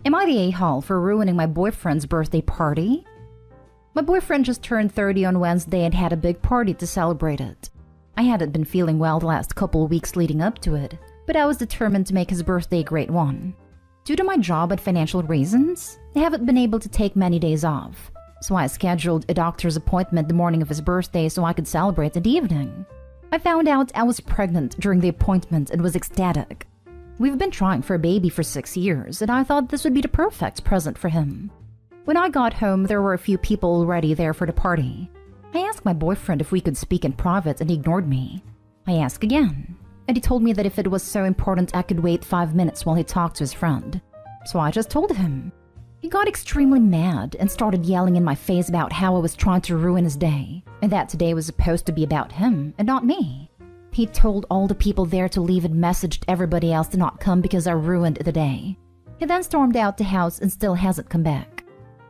Am I the a-hole for ruining my boyfriend's birthday party? My boyfriend just turned 30 on Wednesday and had a big party to celebrate it. I hadn't been feeling well the last couple of weeks leading up to it, but I was determined to make his birthday a great one. Due to my job and financial reasons, I haven't been able to take many days off, so I scheduled a doctor's appointment the morning of his birthday so I could celebrate in the evening. I found out I was pregnant during the appointment and was ecstatic. We've been trying for a baby for 6 years, and I thought this would be the perfect present for him. When I got home, there were a few people already there for the party. I asked my boyfriend if we could speak in private, and he ignored me. I asked again, and he told me that if it was so important I could wait 5 minutes while he talked to his friend. So I just told him. He got extremely mad and started yelling in my face about how I was trying to ruin his day, and that today was supposed to be about him and not me. He told all the people there to leave and messaged everybody else to not come because I ruined the day. He then stormed out the house and still hasn't come back.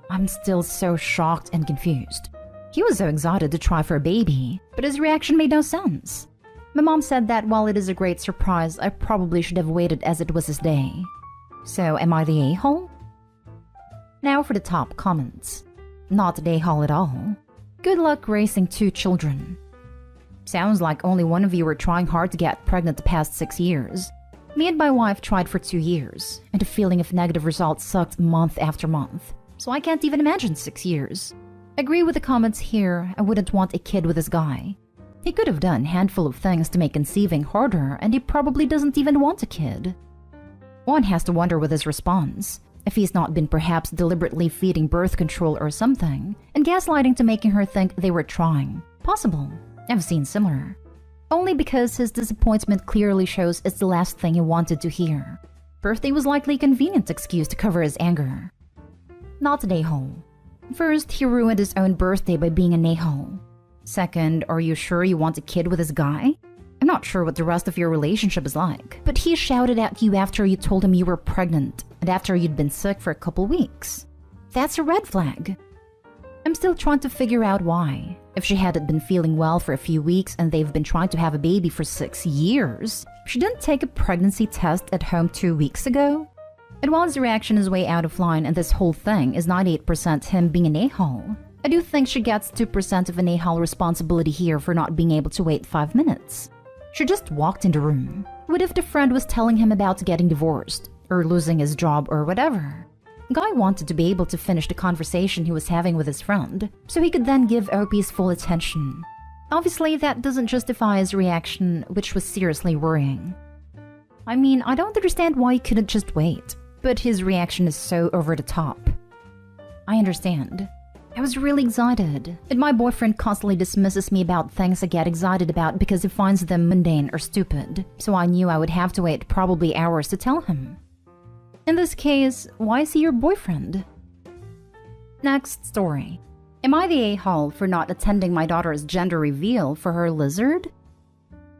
I'm still so shocked and confused. He was so excited to try for a baby, but his reaction made no sense. My mom said that while it is a great surprise, I probably should have waited as it was his day. So am I the a-hole? Now for the top comments. Not the a-hole at all. Good luck raising 2 children. Sounds like only one of you were trying hard to get pregnant the past 6 years. Me and my wife tried for 2 years, and the feeling of negative results sucked month after month. So I can't even imagine 6 years. Agree with the comments here, I wouldn't want a kid with this guy. He could have done a handful of things to make conceiving harder, and he probably doesn't even want a kid. One has to wonder with his response, if he's not been perhaps deliberately feeding birth control or something, and gaslighting to making her think they were trying. Possible. I've seen similar. Only because his disappointment clearly shows it's the last thing he wanted to hear. Birthday was likely a convenient excuse to cover his anger. Not an a-hole. First, he ruined his own birthday by being an a-hole. Second, are you sure you want a kid with this guy? I'm not sure what the rest of your relationship is like, but he shouted at you after you told him you were pregnant and after you'd been sick for a couple weeks. That's a red flag. I'm still trying to figure out why. If she hadn't been feeling well for a few weeks and they've been trying to have a baby for 6 years, she didn't take a pregnancy test at home 2 weeks ago? And while his reaction is way out of line and this whole thing is 98% him being an a-hole, I do think she gets 2% of an a-hole responsibility here for not being able to wait 5 minutes. She just walked in the room. What if the friend was telling him about getting divorced, or losing his job, or whatever? Guy wanted to be able to finish the conversation he was having with his friend, so he could then give OP his full attention. Obviously, that doesn't justify his reaction, which was seriously worrying. I mean, I don't understand why he couldn't just wait, but his reaction is so over the top. I understand. I was really excited, and my boyfriend constantly dismisses me about things I get excited about because he finds them mundane or stupid, so I knew I would have to wait probably hours to tell him. In this case, why is he your boyfriend? Next story. Am I the a-hole for not attending my daughter's gender reveal for her lizard?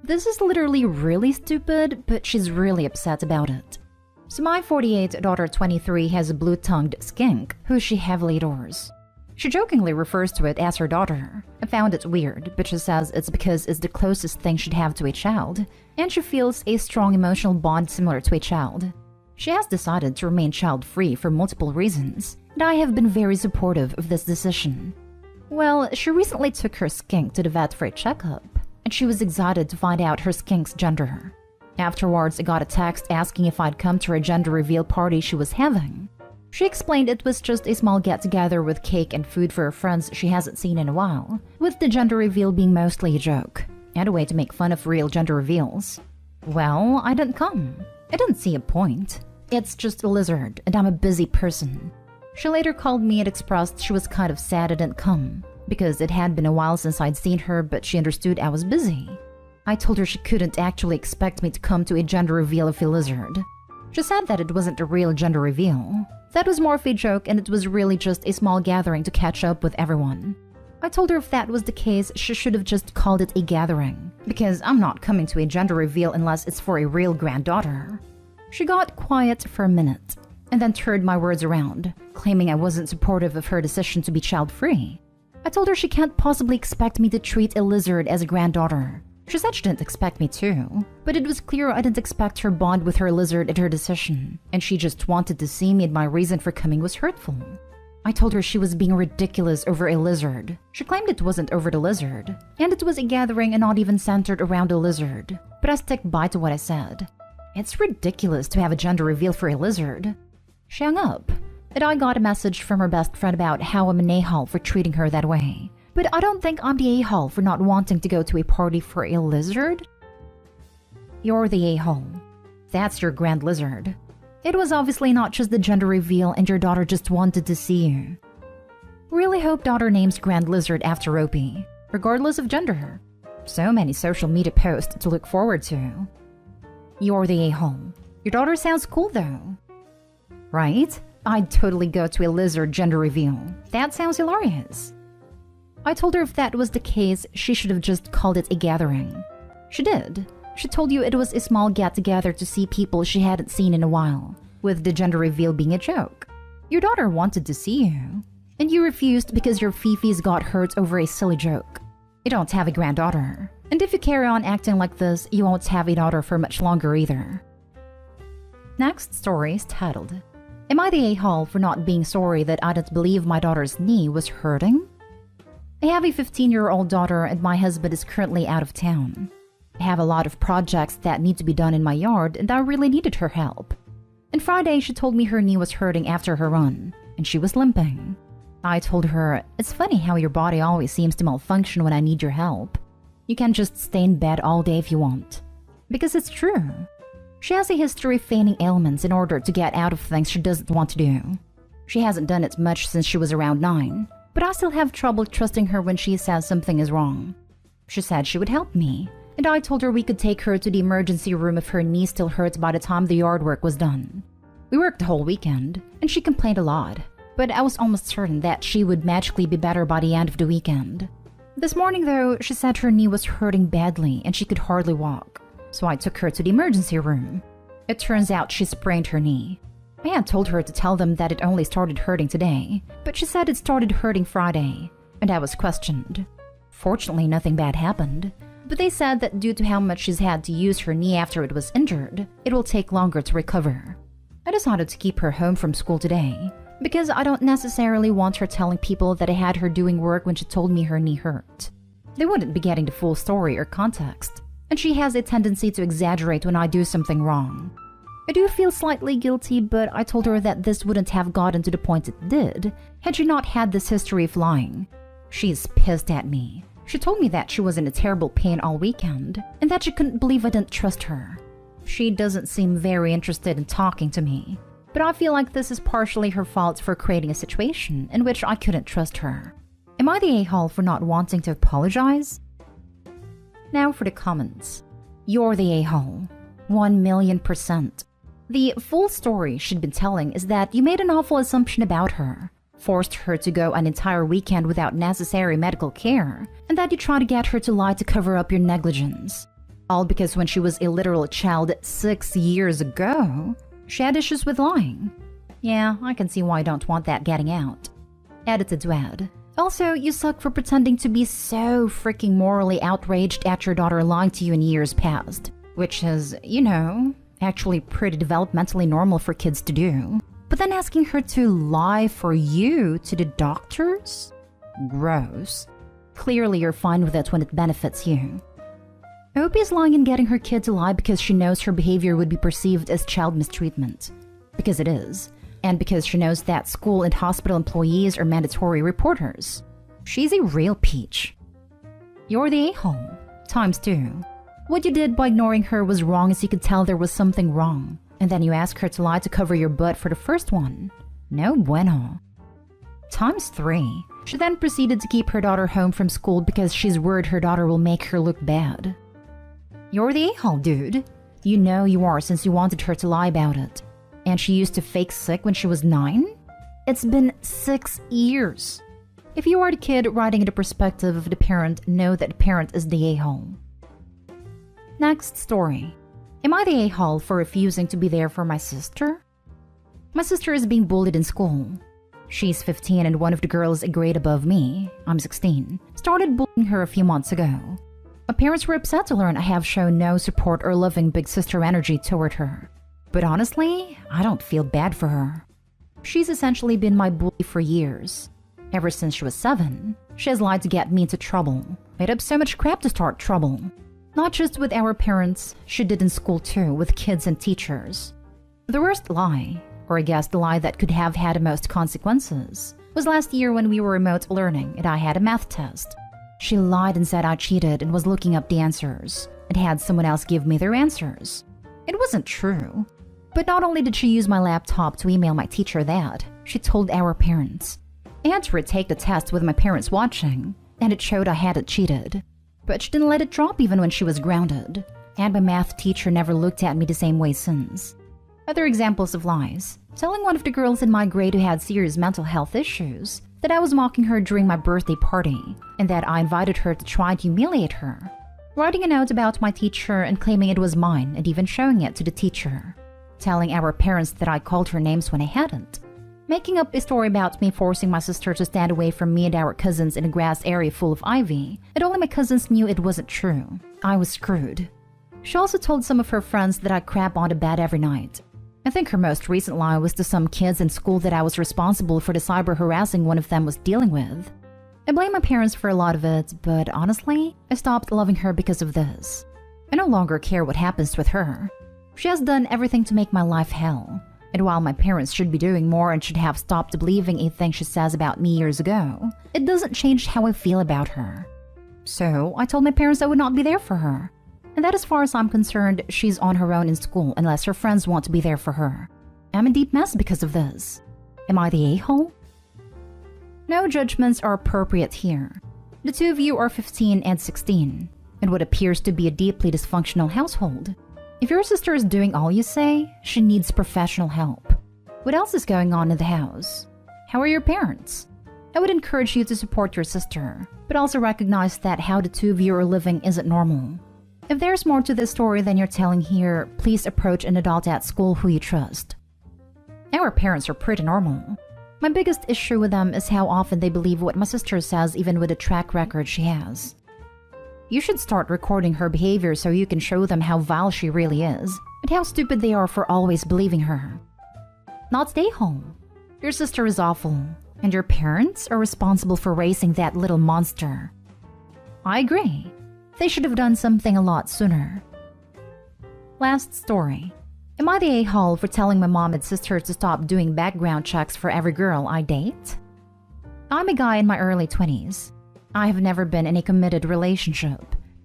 This is literally really stupid, but she's really upset about it. So my 48 daughter 23 has a blue-tongued skink who she heavily adores. She jokingly refers to it as her daughter. I found it weird, but she says it's because it's the closest thing she'd have to a child, and she feels a strong emotional bond similar to a child. She has decided to remain child-free for multiple reasons, and I have been very supportive of this decision. Well, she recently took her skink to the vet for a checkup, and she was excited to find out her skink's gender. Afterwards, I got a text asking if I'd come to her gender reveal party she was having. She explained it was just a small get-together with cake and food for her friends she hasn't seen in a while, with the gender reveal being mostly a joke, and a way to make fun of real gender reveals. Well, I didn't come. I didn't see a point. It's just a lizard, and I'm a busy person. She later called me and expressed she was kind of sad I didn't come, because it had been a while since I'd seen her, but she understood I was busy. I told her she couldn't actually expect me to come to a gender reveal of a lizard. She said that it wasn't a real gender reveal. That was more of a joke, and it was really just a small gathering to catch up with everyone. I told her if that was the case, she should have just called it a gathering, because I'm not coming to a gender reveal unless it's for a real granddaughter. She got quiet for a minute, and then turned my words around, claiming I wasn't supportive of her decision to be child-free. I told her she can't possibly expect me to treat a lizard as a granddaughter. She said she didn't expect me to, but it was clear I didn't expect her bond with her lizard at her decision, and she just wanted to see me and my reason for coming was hurtful. I told her she was being ridiculous over a lizard. She claimed it wasn't over the lizard, and it was a gathering and not even centered around a lizard, but I stuck by to what I said. It's ridiculous to have a gender reveal for a lizard. She hung up, and I got a message from her best friend about how I'm an a-hole for treating her that way. But I don't think I'm the a-hole for not wanting to go to a party for a lizard. You're the a-hole. That's your grand lizard. It was obviously not just the gender reveal and your daughter just wanted to see you. Really hope daughter names grand lizard after Opie, regardless of gender. So many social media posts to look forward to. You're the a-hole. Your daughter sounds cool though. Right? I'd totally go to a lizard gender reveal. That sounds hilarious. I told her if that was the case, she should have just called it a gathering. She did. She told you it was a small get-together to see people she hadn't seen in a while, with the gender reveal being a joke. Your daughter wanted to see you, and you refused because your fifis got hurt over a silly joke. You don't have a granddaughter, and if you carry on acting like this, you won't have a daughter for much longer either. Next story is titled, Am I the a-hole for not being sorry that I didn't believe my daughter's knee was hurting? I have a 15-year-old daughter and my husband is currently out of town. I have a lot of projects that need to be done in my yard and I really needed her help. And Friday she told me her knee was hurting after her run, and she was limping. I told her, it's funny how your body always seems to malfunction when I need your help. You can't just stay in bed all day if you want. Because it's true. She has a history of feigning ailments in order to get out of things she doesn't want to do. She hasn't done it much since she was around 9. But I still have trouble trusting her when she says something is wrong. She said she would help me, and I told her we could take her to the emergency room if her knee still hurts by the time the yard work was done. We worked the whole weekend, and she complained a lot, but I was almost certain that she would magically be better by the end of the weekend. This morning though, she said her knee was hurting badly and she could hardly walk, so I took her to the emergency room. It turns out she sprained her knee. I had told her to tell them that it only started hurting today, but she said it started hurting Friday, and I was questioned. Fortunately, nothing bad happened, but they said that due to how much she's had to use her knee after it was injured, it will take longer to recover. I decided to keep her home from school today, because I don't necessarily want her telling people that I had her doing work when she told me her knee hurt. They wouldn't be getting the full story or context, and she has a tendency to exaggerate when I do something wrong. I do feel slightly guilty, but I told her that this wouldn't have gotten to the point it did had she not had this history of lying. She's pissed at me. She told me that she was in a terrible pain all weekend and that she couldn't believe I didn't trust her. She doesn't seem very interested in talking to me, but I feel like this is partially her fault for creating a situation in which I couldn't trust her. Am I the a-hole for not wanting to apologize? Now for the comments. You're the a-hole. 1,000,000%. The full story she'd been telling is that you made an awful assumption about her, forced her to go an entire weekend without necessary medical care, and that you tried to get her to lie to cover up your negligence. All because when she was a literal child 6 years ago, she had issues with lying. Yeah, I can see why I don't want that getting out. Edited to add. Also, you suck for pretending to be so freaking morally outraged at your daughter lying to you in years past, which is, actually pretty developmentally normal for kids to do. But then asking her to lie for you to the doctors? Gross. Clearly you're fine with it when it benefits you. Opie is lying and getting her kid to lie because she knows her behavior would be perceived as child mistreatment. Because it is. And because she knows that school and hospital employees are mandatory reporters. She's a real peach. You're the a-hole. Times 2. What you did by ignoring her was wrong as you could tell there was something wrong. And then you ask her to lie to cover your butt for the first one. No bueno. Times 3. She then proceeded to keep her daughter home from school because she's worried her daughter will make her look bad. You're the a-hole, dude. You know you are since you wanted her to lie about it. And she used to fake sick when she was 9? It's been 6 years. If you are the kid writing in the perspective of the parent, know that the parent is the a-hole. Next story. Am I the a-hole for refusing to be there for my sister? My sister is being bullied in school. She's 15 and one of the girls a grade above me, I'm 16, started bullying her a few months ago. My parents were upset to learn I have shown no support or loving big sister energy toward her. But honestly, I don't feel bad for her. She's essentially been my bully for years. Ever since she was 7, she has lied to get me into trouble, made up so much crap to start trouble. Not just with our parents, she did in school too, with kids and teachers. The worst lie, or I guess the lie that could have had the most consequences, was last year when we were remote learning and I had a math test. She lied and said I cheated and was looking up the answers, and had someone else give me their answers. It wasn't true. But not only did she use my laptop to email my teacher that, she told our parents. I had to retake the test with my parents watching, and it showed I hadn't cheated. But she didn't let it drop even when she was grounded, and my math teacher never looked at me the same way since. Other examples of lies: telling one of the girls in my grade who had serious mental health issues that I was mocking her during my birthday party, and that I invited her to try to humiliate her. Writing a note about my teacher and claiming it was mine and even showing it to the teacher. Telling our parents that I called her names when I hadn't. Making up a story about me forcing my sister to stand away from me and our cousins in a grass area full of ivy, and only my cousins knew it wasn't true. I was screwed. She also told some of her friends that I crap on the bed every night. I think her most recent lie was to some kids in school that I was responsible for the cyber harassing one of them was dealing with. I blame my parents for a lot of it, but honestly, I stopped loving her because of this. I no longer care what happens with her. She has done everything to make my life hell. And while my parents should be doing more and should have stopped believing anything she says about me years ago, it doesn't change how I feel about her. So I told my parents I would not be there for her. And that as far as I'm concerned, she's on her own in school unless her friends want to be there for her. I'm a deep mess because of this. Am I the a-hole? No judgments are appropriate here. The two of you are 15 and 16, in what appears to be a deeply dysfunctional household. If your sister is doing all you say, she needs professional help. What else is going on in the house? How are your parents? I would encourage you to support your sister, but also recognize that how the two of you are living isn't normal. If there's more to this story than you're telling here, please approach an adult at school who you trust. Our parents are pretty normal. My biggest issue with them is how often they believe what my sister says even with the track record she has. You should start recording her behavior so you can show them how vile she really is, and how stupid they are for always believing her. Not stay home. Your sister is awful, and your parents are responsible for raising that little monster. I agree. They should have done something a lot sooner. Last story. Am I the a-hole for telling my mom and sister to stop doing background checks for every girl I date? I'm a guy in my early 20s. I have never been in a committed relationship.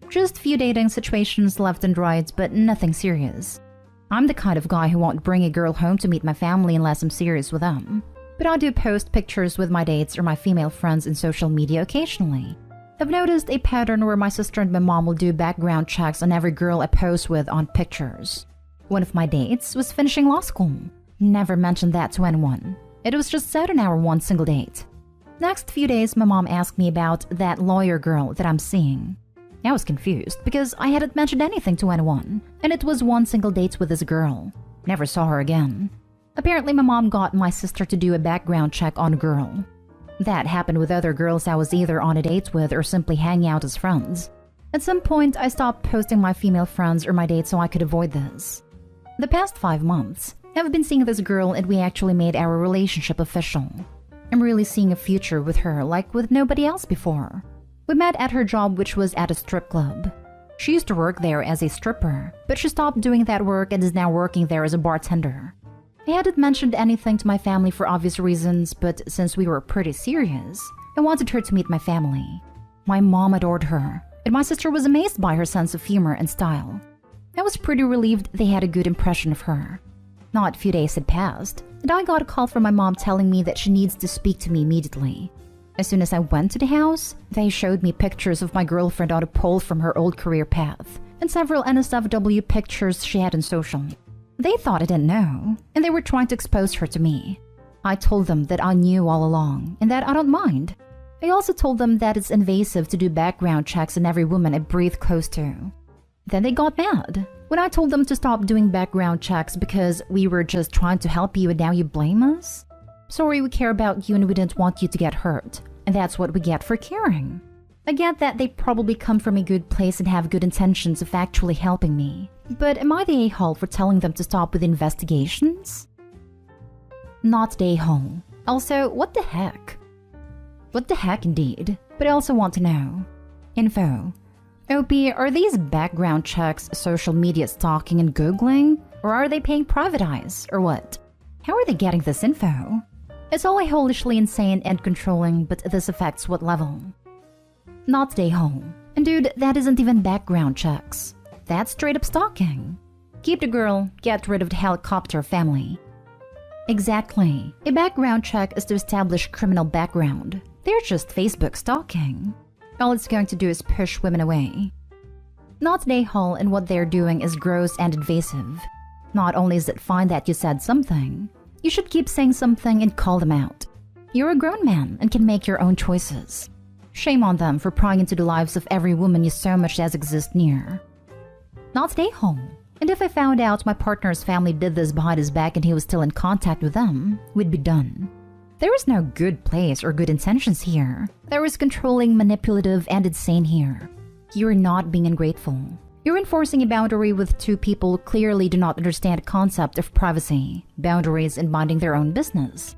Just few dating situations left and right, but nothing serious. I'm the kind of guy who won't bring a girl home to meet my family unless I'm serious with them. But I do post pictures with my dates or my female friends in social media occasionally. I've noticed a pattern where my sister and my mom will do background checks on every girl I post with on pictures. One of my dates was finishing law school. Never mentioned that to anyone. It was just said on our one single date. Next few days, my mom asked me about that lawyer girl that I'm seeing. I was confused because I hadn't mentioned anything to anyone, and it was one single date with this girl. Never saw her again. Apparently, my mom got my sister to do a background check on a girl. That happened with other girls I was either on a date with or simply hanging out as friends. At some point, I stopped posting my female friends or my dates so I could avoid this. The past 5 months, I've been seeing this girl and we actually made our relationship official. I'm really seeing a future with her like with nobody else before. We met at her job, which was at a strip club. She used to work there as a stripper, but she stopped doing that work and is now working there as a bartender. I hadn't mentioned anything to my family for obvious reasons, but since we were pretty serious, I wanted her to meet my family. My mom adored her, and my sister was amazed by her sense of humor and style. I was pretty relieved they had a good impression of her. Not a few days had passed, and I got a call from my mom telling me that she needs to speak to me immediately. As soon as I went to the house, they showed me pictures of my girlfriend on a pole from her old career path, and several NSFW pictures she had in social. They thought I didn't know, and they were trying to expose her to me. I told them that I knew all along, and that I don't mind. I also told them that it's invasive to do background checks on every woman I breathe close to. Then they got mad when I told them to stop doing background checks because we were just trying to help you and now you blame us? Sorry, we care about you and we didn't want you to get hurt, and that's what we get for caring. I get that they probably come from a good place and have good intentions of actually helping me. But am I the a-hole for telling them to stop with investigations? Not the a-hole. Also, what the heck? What the heck indeed? But I also want to know. Info. OP, are these background checks social media stalking and Googling? Or are they paying private eyes, or what? How are they getting this info? It's all helishly insane and controlling, but this affects what level? Not stay home. And dude, that isn't even background checks. That's straight up stalking. Keep the girl, get rid of the helicopter family. Exactly. A background check is to establish criminal background. They're just Facebook stalking. All it's going to do is push women away. Not stay home, and what they're doing is gross and invasive. Not only is it fine that you said something, you should keep saying something and call them out. You're a grown man and can make your own choices. Shame on them for prying into the lives of every woman you so much as exist near. Not stay home. And if I found out my partner's family did this behind his back and he was still in contact with them, we'd be done. There is no good place or good intentions here. There is controlling, manipulative, and insane here. You're not being ungrateful. You're enforcing a boundary with two people who clearly do not understand the concept of privacy, boundaries, and minding their own business.